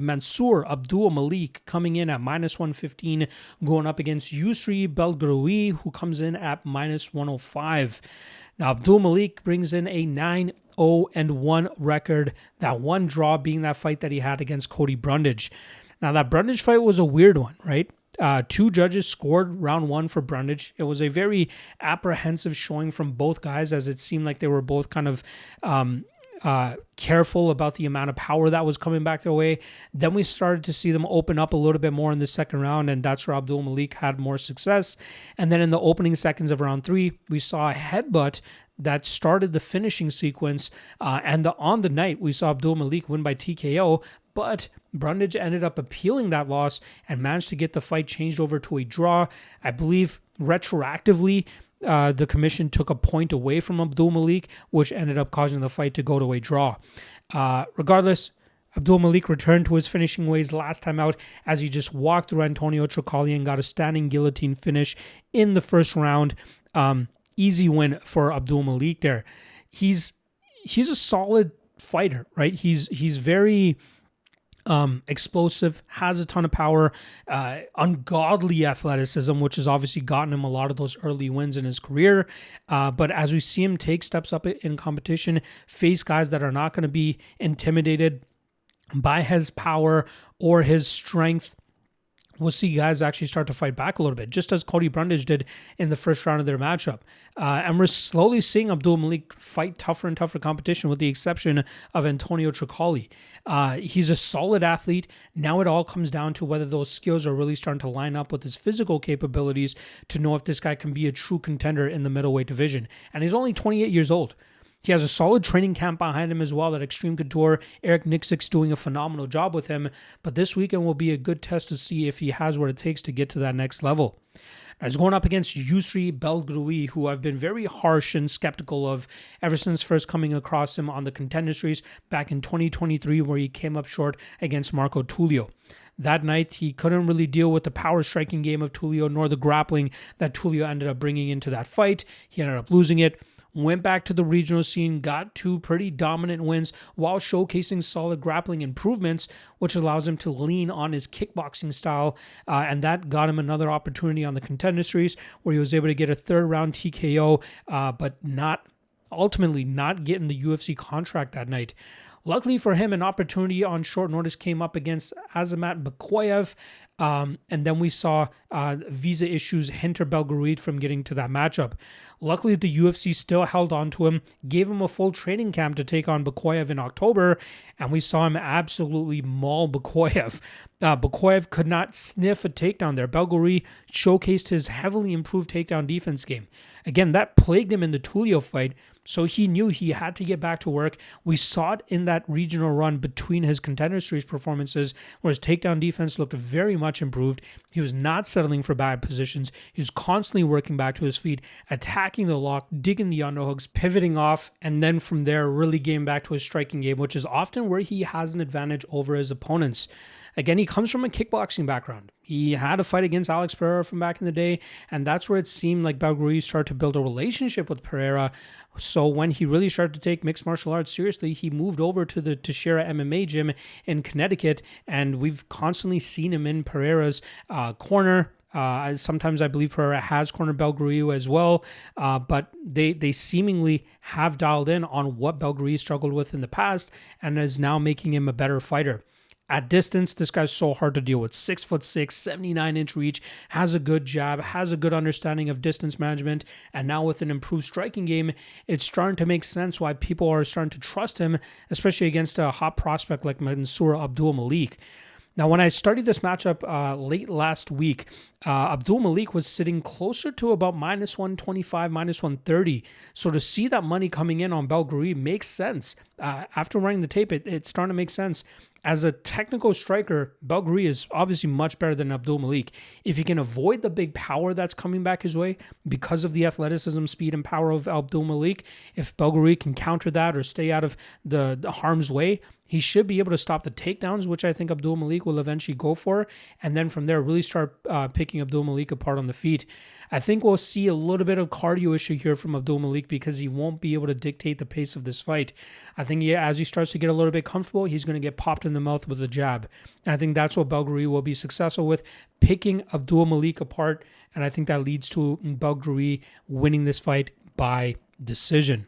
Mansour Abdul-Malik coming in at -115, going up against Yusri Belgaroui, who comes in at -105. Now, Abdul-Malik brings in a 9-0-1 record, that one draw being that fight that he had against Cody Brundage. Now, that Brundage fight was a weird one, right? Two judges scored round one for Brundage. It was a very apprehensive showing from both guys, as it seemed like they were both kind of careful about the amount of power that was coming back their way. Then we started to see them open up a little bit more in the second round, and that's where Abdul-Malik had more success. And then in the opening seconds of round three, we saw a headbutt that started the finishing sequence. And on the night, we saw Abdul-Malik win by TKO, but Brundage ended up appealing that loss and managed to get the fight changed over to a draw. I believe retroactively, the commission took a point away from Abdul-Malik, which ended up causing the fight to go to a draw. Regardless, Abdul-Malik returned to his finishing ways last time out as he just walked through Antonio Trocali and got a standing guillotine finish in the first round. Easy win for Abdul-Malik there. He's a solid fighter, right? He's very explosive, has a ton of power, ungodly athleticism, which has obviously gotten him a lot of those early wins in his career. But as we see him take steps up in competition, face guys that are not going to be intimidated by his power or his strength, we'll see guys actually start to fight back a little bit, just as Cody Brundage did in the first round of their matchup. And we're slowly seeing Abdul-Malik fight tougher and tougher competition, with the exception of Antonio Trocali. He's a solid athlete. Now it all comes down to whether those skills are really starting to line up with his physical capabilities to know if this guy can be a true contender in the middleweight division. And he's only 28 years old. He has a solid training camp behind him as well at Extreme Couture. Eric Nixick's doing a phenomenal job with him, but this weekend will be a good test to see if he has what it takes to get to that next level. Now, he's going up against Yusri Belgaroui, who I've been very harsh and skeptical of ever since first coming across him on the Contender Series back in 2023, where he came up short against Marco Tulio. That night, he couldn't really deal with the power striking game of Tulio, nor the grappling that Tulio ended up bringing into that fight. He ended up losing it. Went back to the regional scene, got two pretty dominant wins while showcasing solid grappling improvements, which allows him to lean on his kickboxing style. And that got him another opportunity on the Contender Series, where he was able to get a third round TKO, but ultimately not getting the UFC contract that night. Luckily for him, an opportunity on short notice came up against Azamat Bakoyev, and then we saw visa issues hinder Belgaroui from getting to that matchup. Luckily, the UFC still held on to him, gave him a full training camp to take on Bakoyev in October, and we saw him absolutely maul Bakoyev. Bakoyev could not sniff a takedown there. Belgaroui showcased his heavily improved takedown defense game. Again, that plagued him in the Tulio fight, so he knew he had to get back to work. We saw it in that regional run between his Contender Series performances, where his takedown defense looked very much improved. He was not settling for bad positions. He was constantly working back to his feet, attacking the lock, digging the underhooks, pivoting off, and then from there really getting back to his striking game, which is often where he has an advantage over his opponents. Again, he comes from a kickboxing background. He had a fight against Alex Pereira from back in the day, and that's where it seemed like Belgaroui started to build a relationship with Pereira. So when he really started to take mixed martial arts seriously, he moved over to the Teixeira MMA gym in Connecticut, and we've constantly seen him in Pereira's corner. Sometimes I believe Pereira has cornered Belgaroui as well, but they seemingly have dialed in on what Belgaroui struggled with in the past and is now making him a better fighter. At distance, this guy's so hard to deal with. 6'6", 79-inch reach, has a good jab, has a good understanding of distance management, and now with an improved striking game, it's starting to make sense why people are starting to trust him, especially against a hot prospect like Mansour Abdul-Malik. Now, when I studied this matchup late last week, Abdul-Malik was sitting closer to about -125, -130. So to see that money coming in on Belgaroui makes sense. After running the tape, it's starting to make sense. As a technical striker, Belgaroui is obviously much better than Abdul-Malik. If he can avoid the big power that's coming back his way because of the athleticism, speed, and power of Abdul-Malik, if Belgaroui can counter that or stay out of the harm's way, he should be able to stop the takedowns, which I think Abdul-Malik will eventually go for. And then from there, really start picking Abdul-Malik apart on the feet. I think we'll see a little bit of cardio issue here from Abdul-Malik because he won't be able to dictate the pace of this fight. I think as he starts to get a little bit comfortable, he's going to get popped in the mouth with a jab. And I think that's what Belgaroui will be successful with, picking Abdul-Malik apart. And I think that leads to Belgaroui winning this fight by decision.